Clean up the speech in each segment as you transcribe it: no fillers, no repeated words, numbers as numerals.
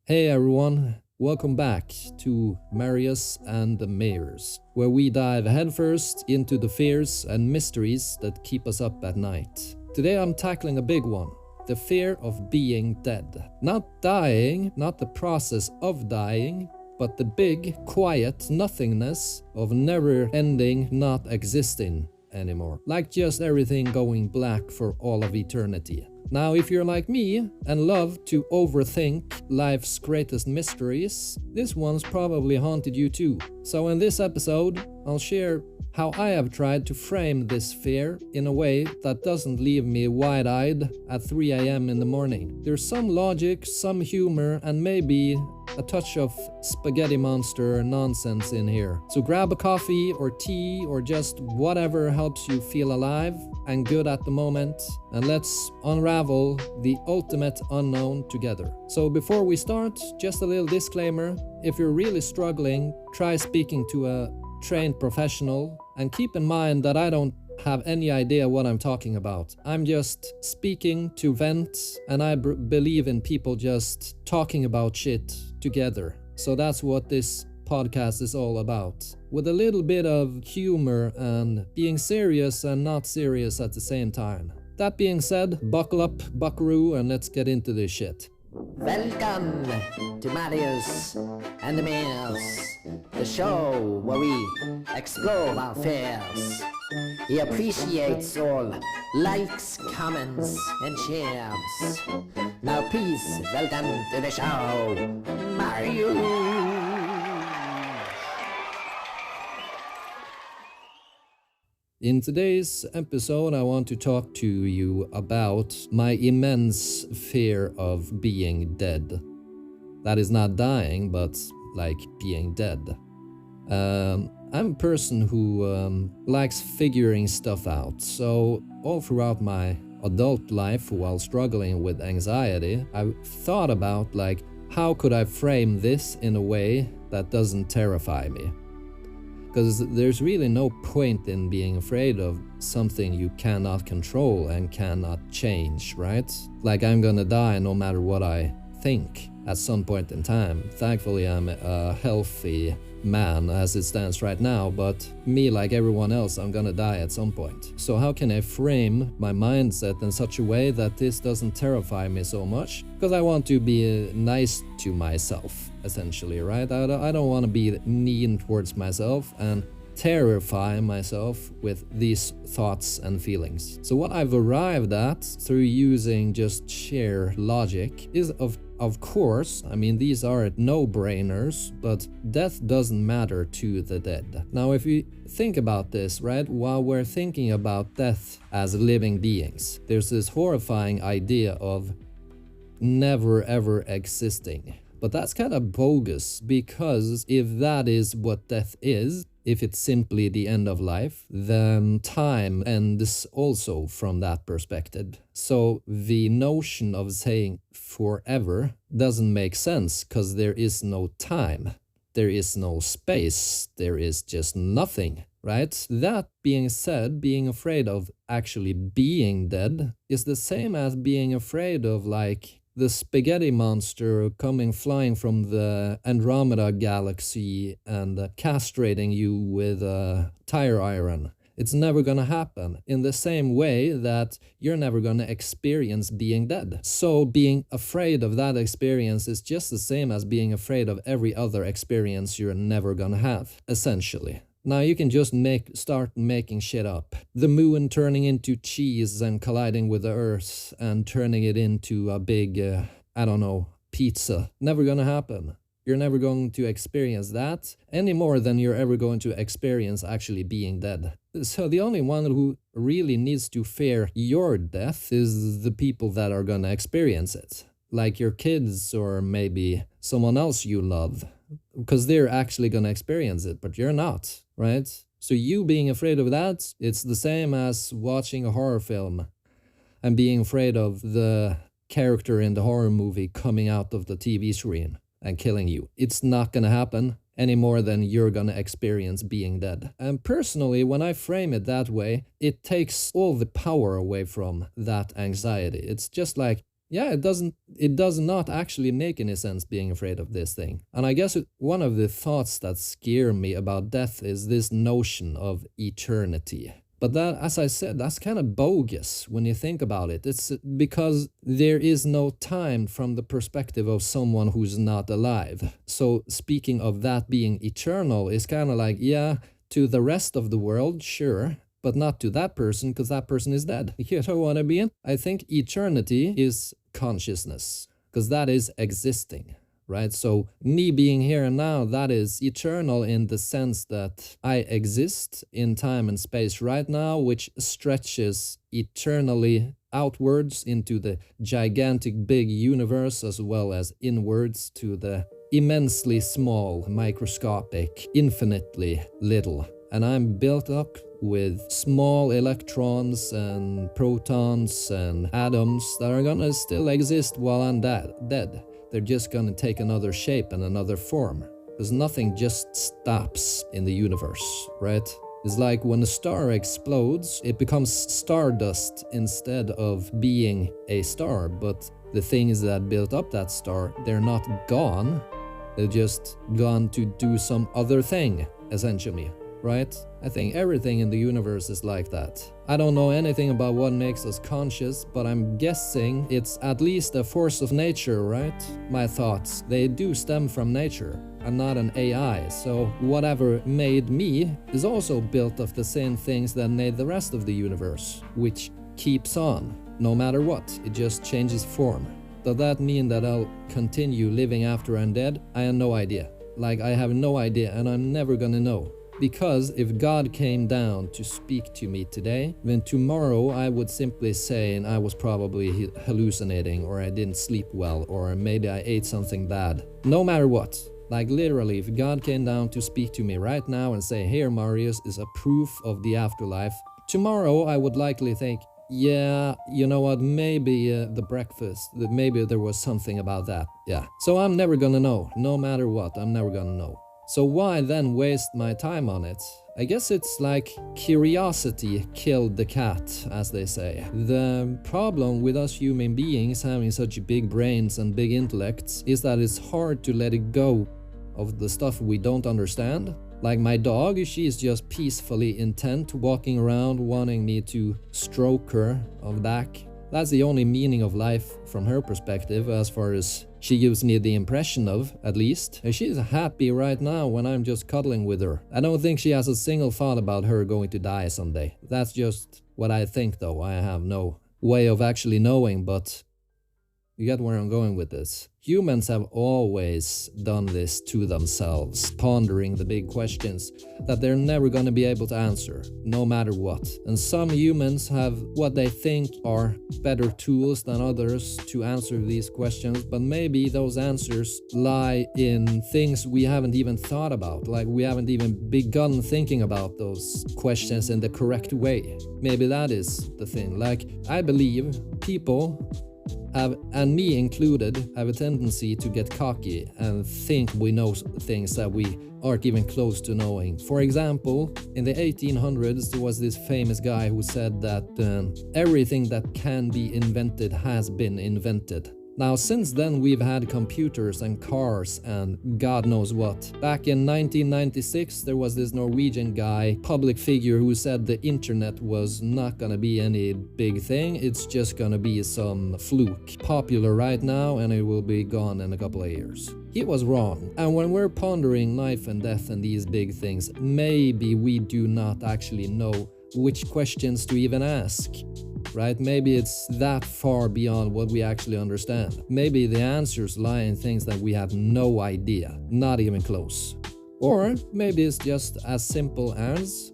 Hey everyone, welcome back to Marius and the Mayors, where we dive headfirst into the fears and mysteries that keep us up at night. Today I'm tackling a big one, the fear of being dead. Not dying, not the process of dying, but the big, quiet nothingness of never ending, not existing anymore. Like just everything going black for all of eternity. Now, if you're like me and love to overthink life's greatest mysteries, this one's probably haunted you too. So in this episode, I'll share how I have tried to frame this fear in a way that doesn't leave me wide-eyed at 3 a.m. in the morning. There's some logic, some humor, and maybe a touch of spaghetti monster nonsense in here. So grab a coffee or tea or just whatever helps you feel alive and good at the moment, and let's unravel the ultimate unknown together. So before we start, just a little disclaimer. If you're really struggling, try speaking to a trained professional, and keep in mind that I don't have any idea what I'm talking about. I'm just speaking to vent, and I believe in people just talking about shit together. So that's what this podcast is all about, with a little bit of humor and being serious and not serious at the same time. That being said, buckle up, buckaroo, and let's get into this shit. Welcome to Marius and the Mayors, the show where we explore our fears. He appreciates all likes, comments, and shares. Now please welcome to the show, Marius. In today's episode, I want to talk to you about my immense fear of being dead. That is not dying, but like being dead. I'm a person who likes figuring stuff out, so all throughout my adult life while struggling with anxiety, I've thought about how could I frame this in a way that doesn't terrify me? Because there's really no point in being afraid of something you cannot control and cannot change, right? Like I'm gonna die no matter what I think at some point in time. Thankfully, I'm a healthy man as it stands right now, but me, like everyone else, I'm gonna die at some point. So how can I frame my mindset in such a way that this doesn't terrify me so much? Because I want to be nice to myself, essentially, right? I don't want to be mean towards myself and terrify myself with these thoughts and feelings. So what I've arrived at through using just sheer logic is of course, I mean, these are no-brainers, but death doesn't matter to the dead. Now, if you think about this, right, while we're thinking about death as living beings, there's this horrifying idea of never ever existing. But that's kind of bogus, because if that is what death is, if it's simply the end of life, then time ends also from that perspective. So the notion of saying forever doesn't make sense, because there is no time, there is no space, there is just nothing, right? That being said, being afraid of actually being dead is the same as being afraid of the spaghetti monster coming flying from the Andromeda galaxy and castrating you with a tire iron. It's never gonna happen, in the same way that you're never gonna experience being dead. So being afraid of that experience is just the same as being afraid of every other experience you're never gonna have, essentially. Now you can just start making shit up. The moon turning into cheese and colliding with the earth and turning it into a big, pizza. Never gonna happen. You're never going to experience that any more than you're ever going to experience actually being dead. So the only one who really needs to fear your death is the people that are gonna experience it. Like your kids or maybe someone else you love. Because they're actually gonna experience it, but you're not, right? So you being afraid of that, it's the same as watching a horror film and being afraid of the character in the horror movie coming out of the TV screen and killing you. It's not gonna happen any more than you're gonna experience being dead. And personally, when I frame it that way, it takes all the power away from that anxiety. It's just like, yeah, it does not actually make any sense being afraid of this thing. And I guess one of the thoughts that scare me about death is this notion of eternity. But that, as I said, that's kind of bogus when you think about it. It's because there is no time from the perspective of someone who's not alive. So speaking of that being eternal is kind of like, yeah, to the rest of the world, sure, but not to that person because that person is dead. You know what I mean? I think eternity is consciousness because that is existing, right? So me being here and now, that is eternal in the sense that I exist in time and space right now, which stretches eternally outwards into the gigantic big universe as well as inwards to the immensely small, microscopic, infinitely little. And I'm built up with small electrons and protons and atoms that are gonna still exist while I'm dead. They're just gonna take another shape and another form. Because nothing just stops in the universe, right? It's like when a star explodes, it becomes stardust instead of being a star. But the things that built up that star, they're not gone. They're just gone to do some other thing, essentially. Right? I think everything in the universe is like that. I don't know anything about what makes us conscious, but I'm guessing it's at least a force of nature, right? My thoughts, they do stem from nature. I'm not an AI, so whatever made me is also built of the same things that made the rest of the universe, which keeps on, no matter what. It just changes form. Does that mean that I'll continue living after I'm dead? I have no idea. Like, I have no idea, and I'm never gonna know. Because if God came down to speak to me today, then tomorrow I would simply say, and I was probably hallucinating, or I didn't sleep well, or maybe I ate something bad. No matter what. Like literally, if God came down to speak to me right now and say, here Marius is a proof of the afterlife, tomorrow I would likely think, yeah, you know what, maybe the breakfast, maybe there was something about that. Yeah. So I'm never gonna know. No matter what, I'm never gonna know. So why then waste my time on it? I guess it's like curiosity killed the cat, as they say. The problem with us human beings having such big brains and big intellects is that it's hard to let it go of the stuff we don't understand. Like my dog, she's just peacefully intent, walking around wanting me to stroke her on the back. That's the only meaning of life from her perspective, as far as she gives me the impression of, at least. And she's happy right now when I'm just cuddling with her. I don't think she has a single thought about her going to die someday. That's just what I think, though. I have no way of actually knowing, but you get where I'm going with this. Humans have always done this to themselves, pondering the big questions that they're never going to be able to answer, no matter what. And some humans have what they think are better tools than others to answer these questions, but maybe those answers lie in things we haven't even thought about, like we haven't even begun thinking about those questions in the correct way. Maybe that is the thing. Like, I believe people have, and me included, have a tendency to get cocky and think we know things that we aren't even close to knowing. For example, in the 1800s, there was this famous guy who said that everything that can be invented has been invented. Now, since then, we've had computers and cars and God knows what. Back in 1996, there was this Norwegian guy, public figure, who said the internet was not gonna be any big thing. It's just gonna be some fluke. Popular right now, and it will be gone in a couple of years. He was wrong. And when we're pondering life and death and these big things, maybe we do not actually know which questions to even ask. Right? Maybe it's that far beyond what we actually understand. Maybe the answers lie in things that we have no idea, not even close. Or maybe it's just as simple as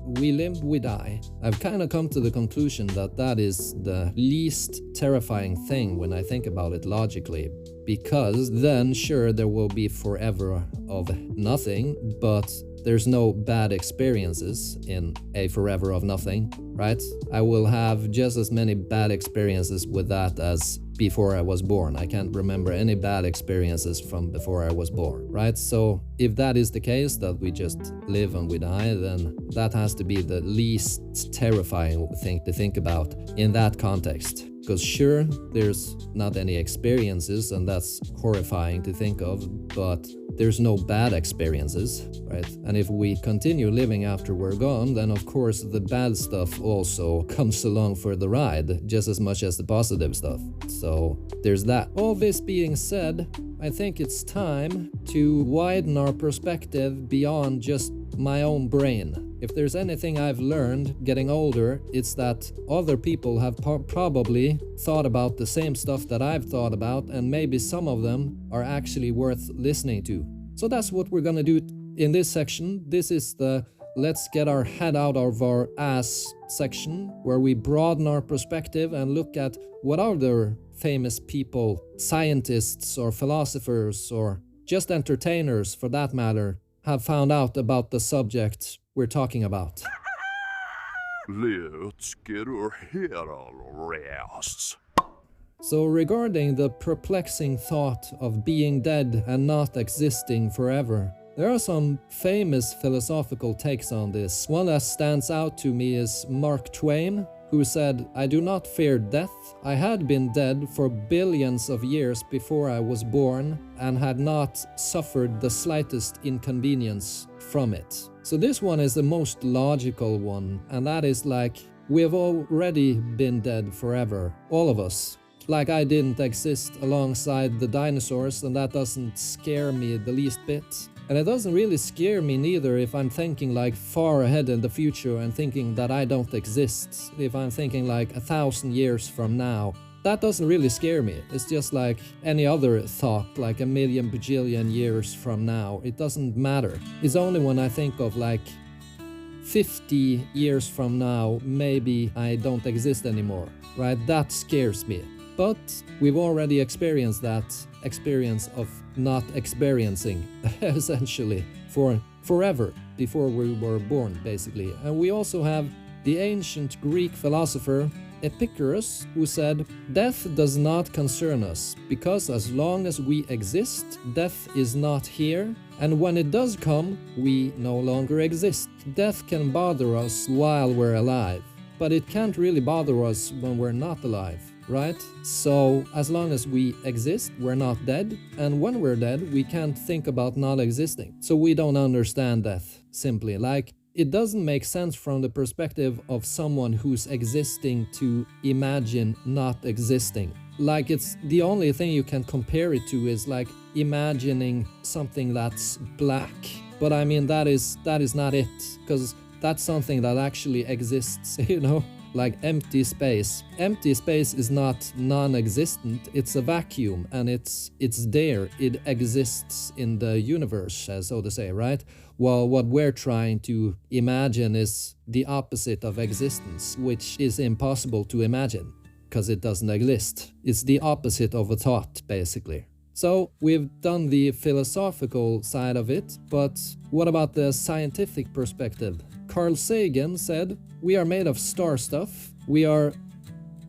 we live, we die. I've kind of come to the conclusion that that is the least terrifying thing when I think about it logically. Because then, sure, there will be forever of nothing, but there's no bad experiences in a forever of nothing, right? I will have just as many bad experiences with that as before I was born. I can't remember any bad experiences from before I was born, right? So if that is the case, that we just live and we die, then that has to be the least terrifying thing to think about in that context. Because sure, there's not any experiences, and that's horrifying to think of, but there's no bad experiences, right? And if we continue living after we're gone, then of course the bad stuff also comes along for the ride, just as much as the positive stuff. So there's that. All this being said, I think it's time to widen our perspective beyond just my own brain. If there's anything I've learned getting older, it's that other people have probably thought about the same stuff that I've thought about, and maybe some of them are actually worth listening to. So that's what we're gonna do in this section. This is the let's get our head out of our ass section, where we broaden our perspective and look at what other famous people, scientists or philosophers or just entertainers for that matter, have found out about the subject we're talking about. Let's get our head out of our ass. So regarding the perplexing thought of being dead and not existing forever, there are some famous philosophical takes on this. One that stands out to me is Mark Twain, who said, "I do not fear death. I had been dead for billions of years before I was born and had not suffered the slightest inconvenience from it." So this one is the most logical one, and that is like, we have already been dead forever, all of us. Like I didn't exist alongside the dinosaurs, and that doesn't scare me the least bit. And it doesn't really scare me neither if I'm thinking like far ahead in the future and thinking that I don't exist. If I'm thinking like 1,000 years from now, that doesn't really scare me. It's just like any other thought, like a million bajillion years from now. It doesn't matter. It's only when I think of like 50 years from now, maybe I don't exist anymore, right? That scares me. But we've already experienced that experience of not experiencing, essentially, for forever before we were born, basically. And we also have the ancient Greek philosopher Epicurus, who said, "Death does not concern us, because as long as we exist, death is not here, and when it does come, we no longer exist. Death can bother us while we're alive, but it can't really bother us when we're not alive." Right? So as long as we exist, we're not dead, and when we're dead, we can't think about not existing. So we don't understand death, simply. Like, it doesn't make sense from the perspective of someone who's existing to imagine not existing. Like, it's the only thing you can compare it to is like imagining something that's black. But I mean, that is not it, because that's something that actually exists, you know? Like empty space. Empty space is not non-existent, it's a vacuum, and it's there. It exists in the universe, so to say, right? Well, what we're trying to imagine is the opposite of existence, which is impossible to imagine, because it doesn't exist. It's the opposite of a thought, basically. So we've done the philosophical side of it, but what about the scientific perspective? Carl Sagan said, "We are made of star stuff. We are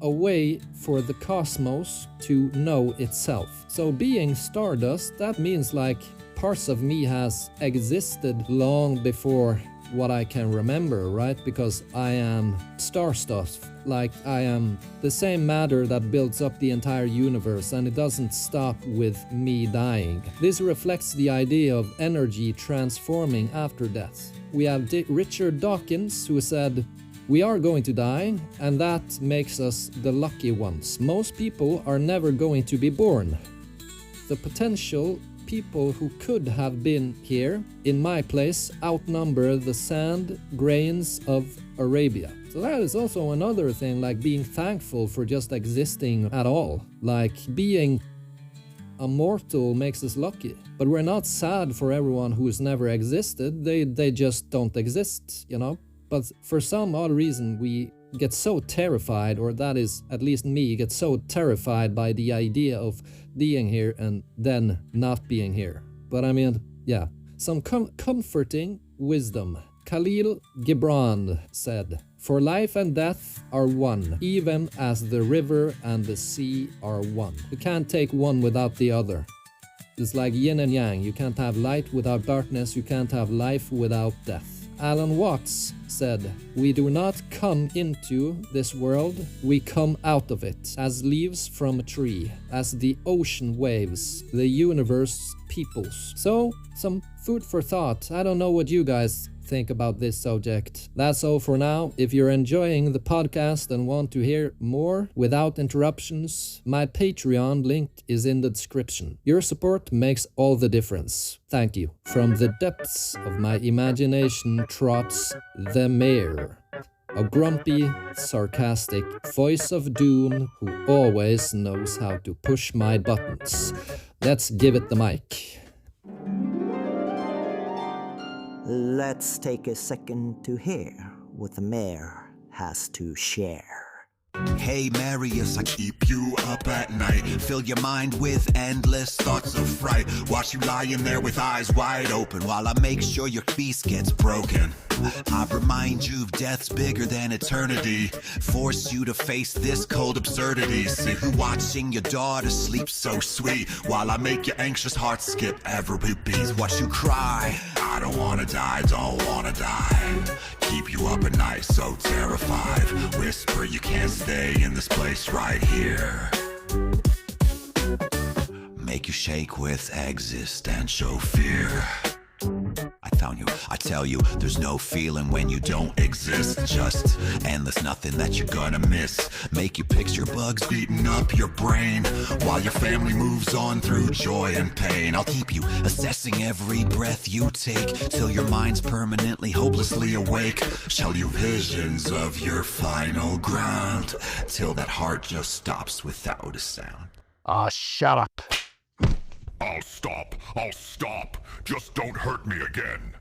a way for the cosmos to know itself." So being stardust, that means like parts of me has existed long before what I can remember, right? Because I am star stuff. Like I am the same matter that builds up the entire universe, and it doesn't stop with me dying. This reflects the idea of energy transforming after death. We have Richard Dawkins, who said, "We are going to die, and that makes us the lucky ones. Most people are never going to be born. The potential people who could have been here in my place outnumber the sand grains of Arabia." So that is also another thing, like being thankful for just existing at all. Like being a mortal makes us lucky, but we're not sad for everyone who's never existed. They just don't exist, you know? But for some odd reason, we get so terrified, or that is at least me, get so terrified by the idea of being here and then not being here. But I mean, yeah, some comforting wisdom. Khalil Gibran said, For life and death are one, even as the river and the sea are one. You can't take one without the other. It's like yin and yang. You can't have light without darkness. You can't have life without death. Alan Watts said, "We do not come into this world, we come out of it, as leaves from a tree, as the ocean waves, the universe peoples." So, some food for thought. I don't know what you guys think about this subject. That's all for now. If you're enjoying the podcast and want to hear more without interruptions, my Patreon link is in the description. Your support makes all the difference. Thank you. From the depths of my imagination trots the mayor, a grumpy, sarcastic voice of doom who always knows how to push my buttons. Let's give it the mic. Let's take a second to hear what the mayor has to share. Hey Marius, I keep you up at night. Fill your mind with endless thoughts of fright. Watch you lying there with eyes wide open while I make sure your feast gets broken. I remind you of death's bigger than eternity. Force you to face this cold absurdity. See who watching your daughter sleep so sweet while I make your anxious heart skip every beat. Watch you cry. I don't wanna die, don't wanna die. Keep you up at night so terrified. Whisper you can't stay in this place right here. Make you shake with existential fear. I tell you, there's no feeling when you don't exist. Just endless nothing that you're gonna miss. Make you picture bugs beating up your brain while your family moves on through joy and pain. I'll keep you assessing every breath you take till your mind's permanently, hopelessly awake. Show you visions of your final ground till that heart just stops without a sound. Shut up. I'll stop. Just don't hurt me again.